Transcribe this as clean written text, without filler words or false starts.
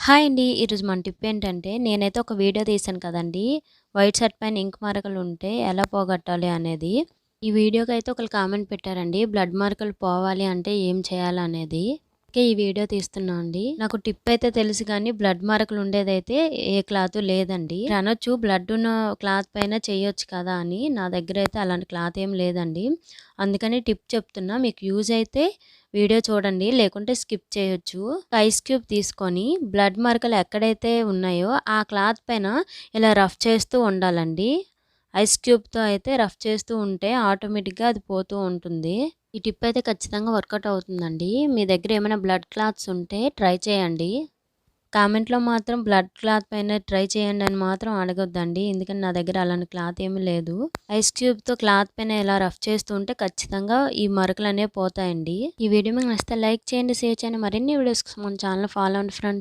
Hi అండి. ఈరోజు మన టిప్ ఏంటంటే, నేనైతే ఒక వీడియో తీశాను కదండీ! వైట్ షర్ట్ పైన ఇంక్ మరకలుంటే ఎలా పోగొట్టాలి అనేది. ఈ వీడియోకైతే ఒకళ్ళు కామెంట్ పెట్టారండి. బ్లడ్ మరకలు పోవాలి అంటే ఏం చేయాలనేది. అందుకే ఈ వీడియో తీస్తున్నా అండి. నాకు టిప్ అయితే తెలుసు గానీ, బ్లడ్ మరకలు ఉండేదైతే ఏ క్లాతు లేదండి. మీరనొచ్చు బ్లడ్ ఉన్న క్లాత్ పైన చేయొచ్చు కదా అని. నా దగ్గరైతే అలాంటి క్లాత్ ఏం లేదండి. అందుకని టిప్ చెప్తున్నా. మీకు యూజ్ అయితే వీడియో చూడండి, లేకుంటే స్కిప్ చేయొచ్చు. ఐస్ క్యూబ్ తీసుకొని బ్లడ్ మరకలు ఎక్కడైతే ఉన్నాయో ఆ క్లాత్ పైన ఇలా రఫ్ చేస్తూ ఉండాలండి. ఐస్ క్యూబ్‌తో అయితే రఫ్ చేస్తూ ఉంటే ఆటోమేటిక్‌గా అది పోతూ ఉంటుంది. ఈ టిప్ అయితే ఖచ్చితంగా వర్కౌట్ అవుతుందండి. మీ దగ్గర ఏమైనా బ్లడ్ క్లాత్స్ ఉంటే ట్రై చేయండి. కామెంట్‌లో మాత్రం బ్లడ్ క్లాత్ పైన ట్రై చేయండి అని మాత్రం అడగొద్దండి. ఎందుకంటే నా దగ్గర అలాంటి క్లాత్ ఏమీ లేదు. ఐస్ క్యూబ్‌తో క్లాత్ పైన ఇలా రఫ్ చేస్తూ ఉంటే ఖచ్చితంగా ఈ మరకలనేవి పోతాయండి. ఈ వీడియో మీకు నచ్చితే లైక్ చేయండి, షేర్ చేయండి. మరిన్ని వీడియోస్ కోసం మన ఛానెల్‌ని ఫాలో అవ్వండి ఫ్రెండ్స్.